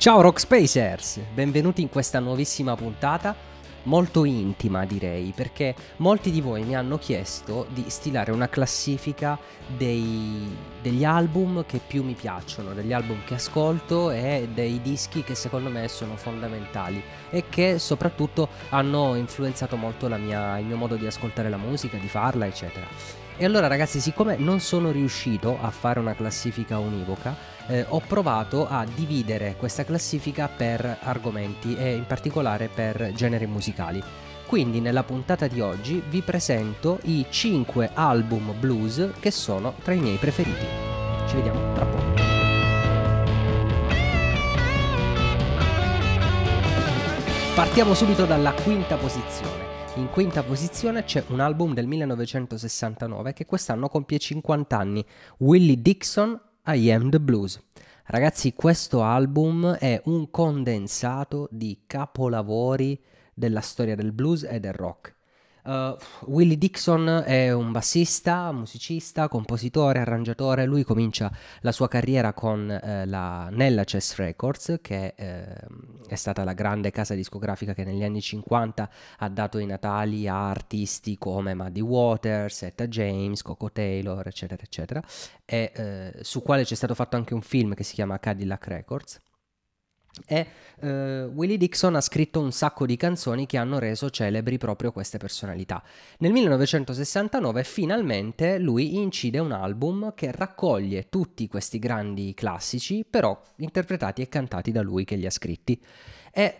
Ciao Rock Spacers, benvenuti in questa nuovissima puntata, molto intima direi, perché molti di voi mi hanno chiesto di stilare una classifica degli album che più mi piacciono, degli album che ascolto e dei dischi che secondo me sono fondamentali e che soprattutto hanno influenzato molto il mio modo di ascoltare la musica, di farla, eccetera. E allora ragazzi, siccome non sono riuscito a fare una classifica univoca, ho provato a dividere questa classifica per argomenti e in particolare per generi musicali. Quindi nella puntata di oggi vi presento i 5 album blues che sono tra i miei preferiti. Ci vediamo tra poco. Partiamo subito dalla quinta posizione. In quinta posizione c'è un album del 1969 che quest'anno compie 50 anni, Willie Dixon, I Am the Blues. Ragazzi, questo album è un condensato di capolavori della storia del blues e del rock. Willie Dixon è un bassista, musicista, compositore, arrangiatore. Lui comincia la sua carriera nella Chess Records, che è stata la grande casa discografica che negli anni 50 ha dato i natali a artisti come Muddy Waters, Etta James, Coco Taylor, eccetera, eccetera, e su quale c'è stato fatto anche un film che si chiama Cadillac Records. E Willie Dixon ha scritto un sacco di canzoni che hanno reso celebri proprio queste personalità. Nel 1969 finalmente lui incide un album che raccoglie tutti questi grandi classici, però interpretati e cantati da lui che li ha scritti. E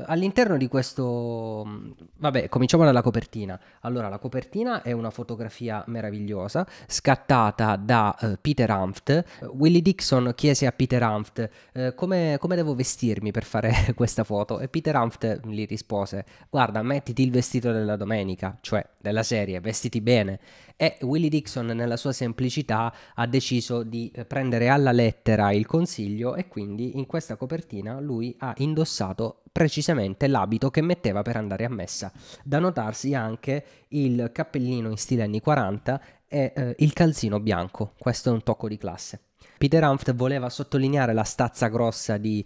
all'interno di questo, vabbè, cominciamo dalla copertina. Allora, la copertina è una fotografia meravigliosa scattata da Peter Hanft. Willie Dixon chiese a Peter Hanft come devo vestirmi per fare questa foto, e Peter Hanft gli rispose: guarda, mettiti il vestito della domenica, cioè della serie, vestiti bene. E Willie Dixon, nella sua semplicità, ha deciso di prendere alla lettera il consiglio, e quindi in questa copertina lui ha indossato precisamente l'abito che metteva per andare a messa. Da notarsi anche il cappellino in stile anni 40 e il calzino bianco. Questo è un tocco di classe. Peter Hanft voleva sottolineare la stazza grossa di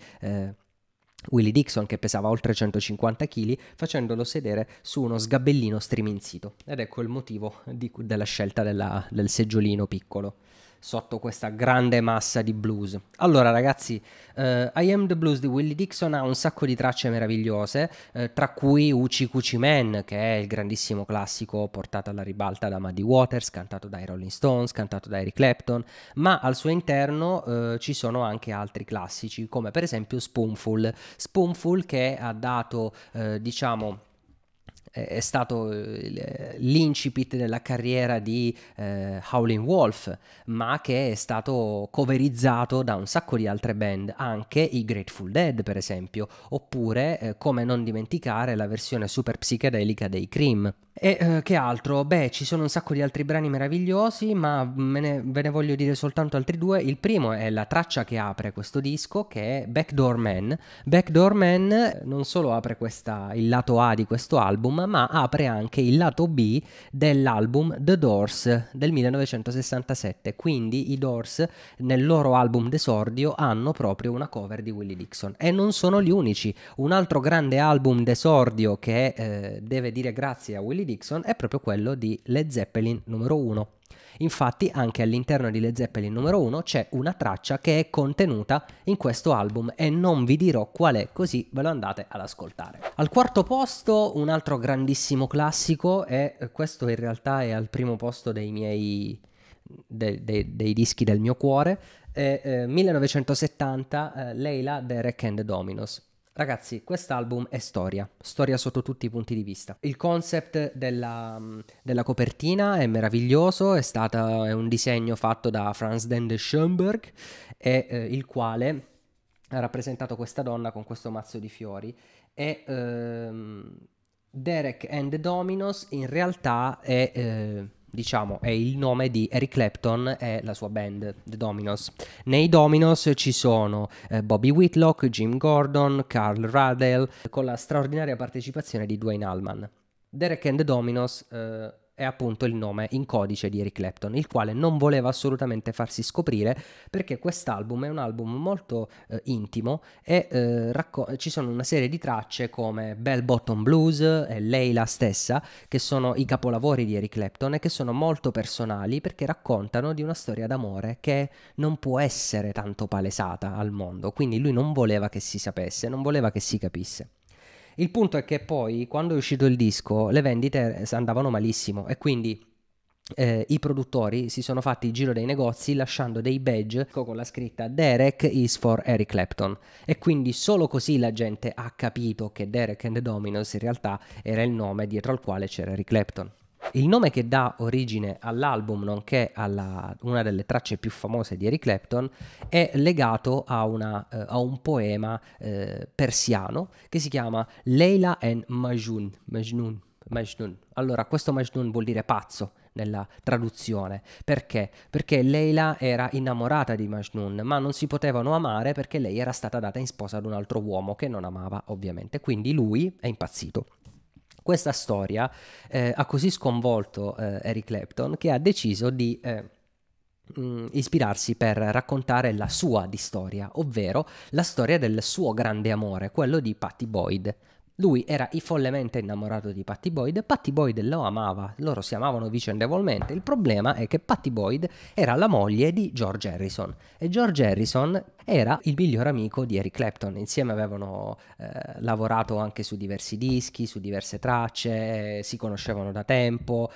Willie Dixon, che pesava oltre 150 kg, facendolo sedere su uno sgabellino striminzito. Ed ecco il motivo della scelta del seggiolino piccolo sotto questa grande massa di blues. Allora ragazzi, I Am the Blues di Willie Dixon ha un sacco di tracce meravigliose, tra cui Hoochie Coochie Man, che è il grandissimo classico portato alla ribalta da Muddy Waters, cantato dai Rolling Stones, cantato da Eric Clapton, ma al suo interno ci sono anche altri classici, come per esempio Spoonful, che ha dato, diciamo, è stato l'incipit della carriera di Howlin' Wolf, ma che è stato coverizzato da un sacco di altre band, anche i Grateful Dead per esempio, oppure come non dimenticare la versione super psichedelica dei Cream. E che altro? Beh, ci sono un sacco di altri brani meravigliosi, ma ve ne voglio dire soltanto altri due. Il primo è la traccia che apre questo disco, che è Backdoor Man. Backdoor Man non solo apre il lato A di questo album, ma apre anche il lato B dell'album The Doors del 1967. Quindi i Doors nel loro album d'esordio hanno proprio una cover di Willie Dixon, e non sono gli unici. Un altro grande album d'esordio che deve dire grazie a Willie Dixon è proprio quello di Led Zeppelin numero 1. Infatti anche all'interno di Led Zeppelin numero 1 c'è una traccia che è contenuta in questo album, e non vi dirò qual è, così ve lo andate ad ascoltare. Al quarto posto un altro grandissimo classico, e questo in realtà è al primo posto dei miei dei dischi del mio cuore, è 1970, Leila, Derek and the Dominos. Ragazzi, quest'album è storia sotto tutti i punti di vista. Il concept della copertina è meraviglioso, è un disegno fatto da Franz den Schoenberg, il quale ha rappresentato questa donna con questo mazzo di fiori, e Derek and the Dominos in realtà è il nome di Eric Clapton e la sua band, The Dominos. Nei Dominos ci sono Bobby Whitlock, Jim Gordon, Carl Radell, con la straordinaria partecipazione di Duane Allman. Derek and the Dominos è appunto il nome in codice di Eric Clapton, il quale non voleva assolutamente farsi scoprire, perché quest'album è un album molto intimo e ci sono una serie di tracce come Bell Bottom Blues e Layla stessa, che sono i capolavori di Eric Clapton e che sono molto personali perché raccontano di una storia d'amore che non può essere tanto palesata al mondo, quindi lui non voleva che si sapesse, non voleva che si capisse. Il punto è che poi, quando è uscito il disco, le vendite andavano malissimo e quindi i produttori si sono fatti il giro dei negozi lasciando dei badge con la scritta Derek is for Eric Clapton, e quindi solo così la gente ha capito che Derek and the Dominos in realtà era il nome dietro al quale c'era Eric Clapton. Il nome che dà origine all'album, nonché a una delle tracce più famose di Eric Clapton, è legato a un poema persiano che si chiama Leila and Majnun. Allora, questo Majnun vuol dire pazzo nella traduzione. Perché? Perché Leila era innamorata di Majnun, ma non si potevano amare perché lei era stata data in sposa ad un altro uomo che non amava, ovviamente. Quindi lui è impazzito. Questa storia ha così sconvolto Eric Clapton che ha deciso di ispirarsi per raccontare la sua di storia, ovvero la storia del suo grande amore, quello di Pattie Boyd. Lui era follemente innamorato di Pattie Boyd e Pattie Boyd lo amava, loro si amavano vicendevolmente. Il problema è che Pattie Boyd era la moglie di George Harrison e George Harrison era il miglior amico di Eric Clapton. Insieme avevano lavorato anche su diversi dischi, su diverse tracce, si conoscevano da tempo,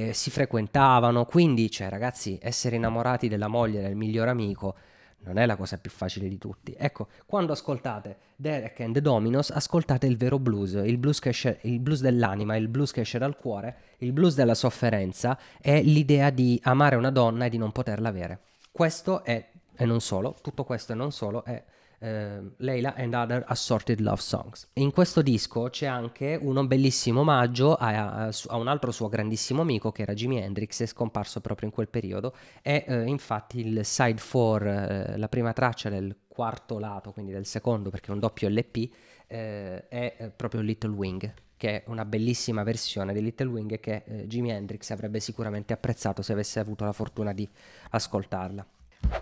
si frequentavano, quindi cioè ragazzi, essere innamorati della moglie del miglior amico non è la cosa più facile di tutti. Ecco, quando ascoltate Derek and the Dominos, ascoltate il vero blues, il blues il blues dell'anima, il blues che esce dal cuore, il blues della sofferenza, è l'idea di amare una donna e di non poterla avere. Questo è, e non solo, tutto questo e non solo, è Layla and Other Assorted Love Songs. In questo disco c'è anche uno bellissimo omaggio a un altro suo grandissimo amico che era Jimi Hendrix, è scomparso proprio in quel periodo. È infatti il side 4, la prima traccia del quarto lato, quindi del secondo perché è un doppio LP, è proprio Little Wing, che è una bellissima versione di Little Wing che Jimi Hendrix avrebbe sicuramente apprezzato se avesse avuto la fortuna di ascoltarla.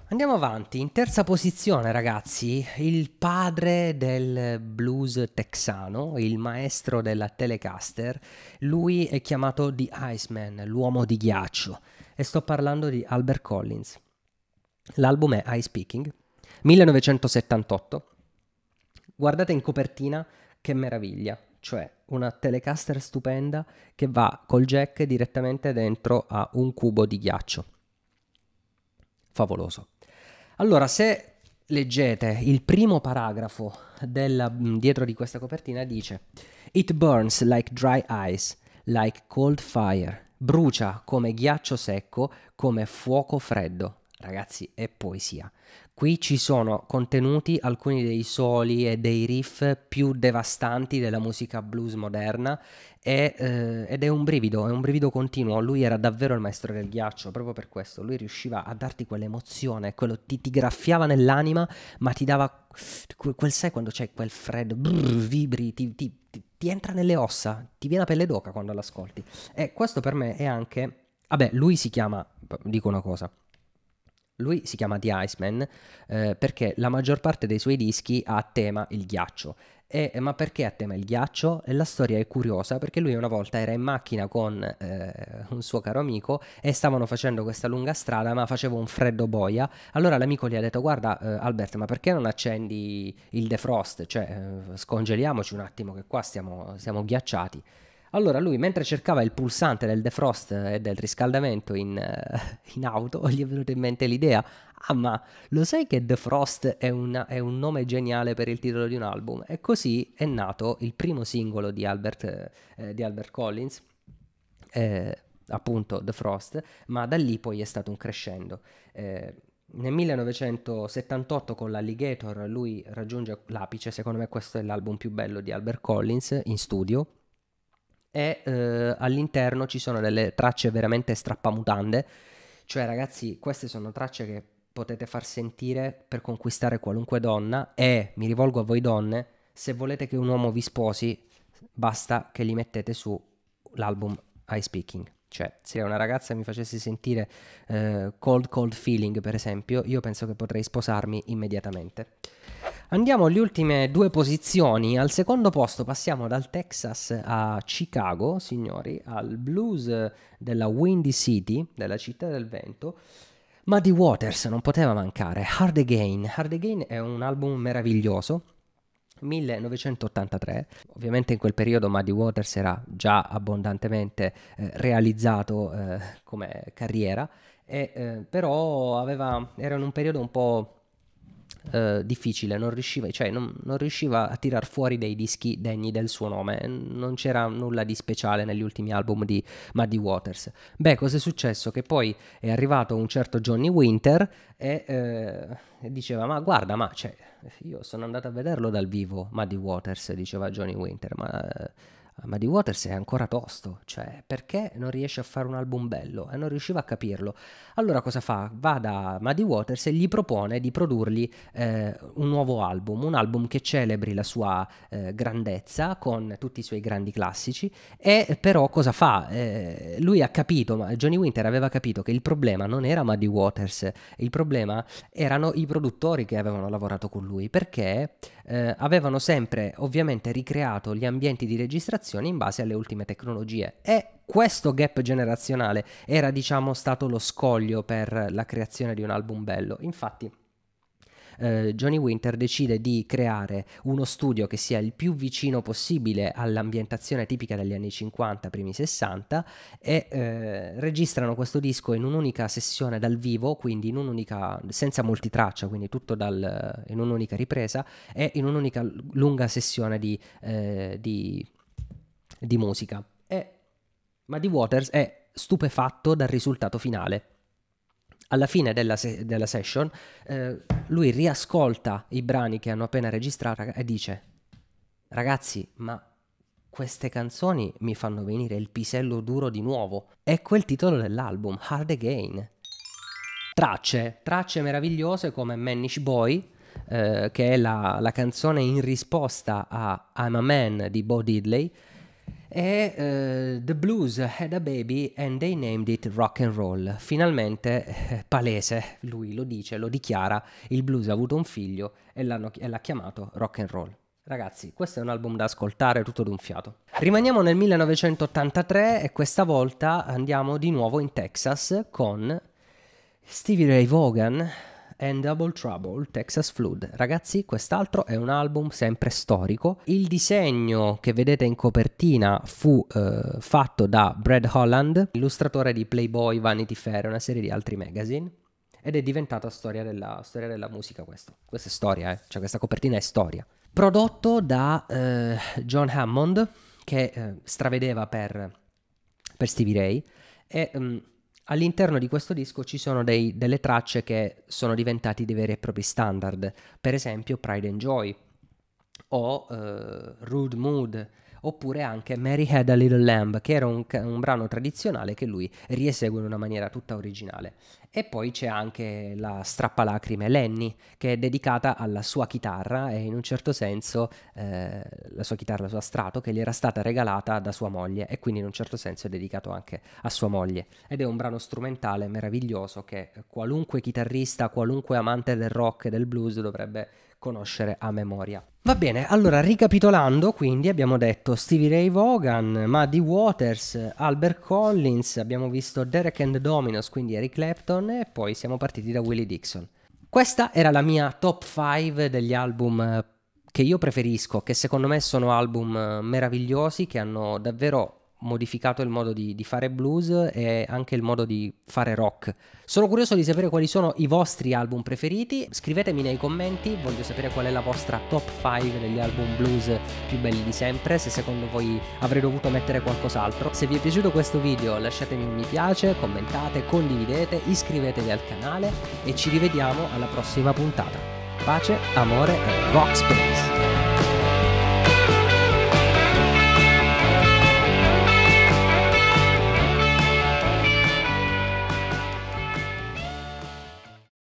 Andiamo avanti, in terza posizione ragazzi, il padre del blues texano, il maestro della Telecaster, lui è chiamato The Iceman, l'uomo di ghiaccio, e sto parlando di Albert Collins. L'album è Ice Speaking, 1978, guardate in copertina che meraviglia, cioè una Telecaster stupenda che va col jack direttamente dentro a un cubo di ghiaccio. Favoloso. Allora, se leggete il primo paragrafo dietro di questa copertina, dice It burns like dry ice, like cold fire. Brucia come ghiaccio secco, come fuoco freddo. Ragazzi, è poesia. Qui ci sono contenuti alcuni dei soli e dei riff più devastanti della musica blues moderna ed è un brivido continuo. Lui era davvero il maestro del ghiaccio, proprio per questo. Lui riusciva a darti quell'emozione, ti graffiava nell'anima, ma ti dava sai quando c'è quel freddo, vibri, ti entra nelle ossa, ti viene la pelle d'oca quando l'ascolti. E questo per me è anche... Vabbè, lui si chiama... Dico una cosa. Lui si chiama The Iceman perché la maggior parte dei suoi dischi ha a tema il ghiaccio. Ma perché a tema il ghiaccio? La storia è curiosa perché lui una volta era in macchina con un suo caro amico e stavano facendo questa lunga strada, ma faceva un freddo boia. Allora l'amico gli ha detto: guarda Albert, ma perché non accendi il defrost? Cioè scongeliamoci un attimo che qua siamo ghiacciati. Allora lui, mentre cercava il pulsante del defrost e del riscaldamento in auto, gli è venuta in mente l'idea: ah, ma lo sai che defrost è un nome geniale per il titolo di un album? E così è nato il primo singolo di Albert Collins, appunto The Frost, ma da lì poi è stato un crescendo. Nel 1978 con l'Alligator lui raggiunge l'apice. Secondo me questo è l'album più bello di Albert Collins in studio. E all'interno ci sono delle tracce veramente strappamutande, cioè ragazzi, queste sono tracce che potete far sentire per conquistare qualunque donna. E mi rivolgo a voi donne: se volete che un uomo vi sposi, basta che gli mettete su l'album Ice Speaking. Cioè, se una ragazza mi facesse sentire Cold Cold Feeling, per esempio, io penso che potrei sposarmi immediatamente. Andiamo alle ultime 2 posizioni. Al secondo posto passiamo dal Texas a Chicago, signori, al blues della Windy City, della città del vento. Muddy Waters non poteva mancare. Hard Again. Hard Again è un album meraviglioso. 1983, ovviamente in quel periodo Muddy Waters era già abbondantemente realizzato come carriera, però era in un periodo un po' difficile, non riusciva a tirar fuori dei dischi degni del suo nome, non c'era nulla di speciale negli ultimi album di Muddy Waters. Beh, cos'è successo? Che poi è arrivato un certo Johnny Winter e diceva, ma guarda, io sono andato a vederlo dal vivo, Muddy Waters, diceva Johnny Winter, ma Muddy Waters è ancora tosto, cioè perché non riesce a fare un album bello? E non riusciva a capirlo. Allora cosa fa? Va da Muddy Waters e gli propone di produrgli un nuovo album, un album che celebri la sua grandezza con tutti i suoi grandi classici. E però cosa fa? Lui ha capito, Johnny Winter aveva capito che il problema non era Muddy Waters, il problema erano i produttori che avevano lavorato con lui, perché avevano sempre ovviamente ricreato gli ambienti di registrazione in base alle ultime tecnologie, e questo gap generazionale era, diciamo, stato lo scoglio per la creazione di un album bello. Infatti Johnny Winter decide di creare uno studio che sia il più vicino possibile all'ambientazione tipica degli anni 50, primi 60, e registrano questo disco in un'unica sessione dal vivo, quindi senza multitraccia, quindi tutto in un'unica ripresa e in un'unica lunga sessione di musica. E Muddy Waters è stupefatto dal risultato finale. Alla fine della session lui riascolta i brani che hanno appena registrato e dice: ragazzi, ma queste canzoni mi fanno venire il pisello duro di nuovo. Ecco il titolo dell'album, Hard Again. Tracce meravigliose come Manish Boy, che è la canzone in risposta a I'm a Man di Bo Diddley, e The Blues Had a Baby and They Named It Rock and Roll. Finalmente, palese, lui lo dice, lo dichiara, il blues ha avuto un figlio e l'ha chiamato rock and roll. Ragazzi, questo è un album da ascoltare tutto d'un fiato. Rimaniamo nel 1983 e questa volta andiamo di nuovo in Texas con Stevie Ray Vaughan and Double Trouble, Texas Flood. Ragazzi, quest'altro è un album sempre storico. Il disegno che vedete in copertina fu fatto da Brad Holland, illustratore di Playboy, Vanity Fair e una serie di altri magazine, ed è diventata storia della musica. Questa è storia, cioè questa copertina è storia. Prodotto da John Hammond, che stravedeva per Stevie Ray, e all'interno di questo disco ci sono delle tracce che sono diventati dei veri e propri standard, per esempio Pride and Joy o Rude Mood, oppure anche Mary Had a Little Lamb, che era un brano tradizionale che lui riesegue in una maniera tutta originale. E poi c'è anche la strappalacrime Lenny, che è dedicata alla sua chitarra, e in un certo senso la sua Strato, che gli era stata regalata da sua moglie, e quindi in un certo senso è dedicato anche a sua moglie. Ed è un brano strumentale meraviglioso che qualunque chitarrista, qualunque amante del rock e del blues dovrebbe conoscere a memoria. Va bene, allora ricapitolando, quindi abbiamo detto Stevie Ray Vaughan, Muddy Waters, Albert Collins, abbiamo visto Derek and the Dominos, quindi Eric Clapton, e poi siamo partiti da Willie Dixon. Questa era la mia top 5 degli album che io preferisco, che secondo me sono album meravigliosi, che hanno davvero modificato il modo di fare blues e anche il modo di fare rock. Sono curioso di sapere quali sono i vostri album preferiti, scrivetemi nei commenti, voglio sapere qual è la vostra top 5 degli album blues più belli di sempre, se secondo voi avrei dovuto mettere qualcos'altro. Se vi è piaciuto questo video lasciatemi un mi piace, commentate, condividete, iscrivetevi al canale e ci rivediamo alla prossima puntata. Pace, amore e rock space!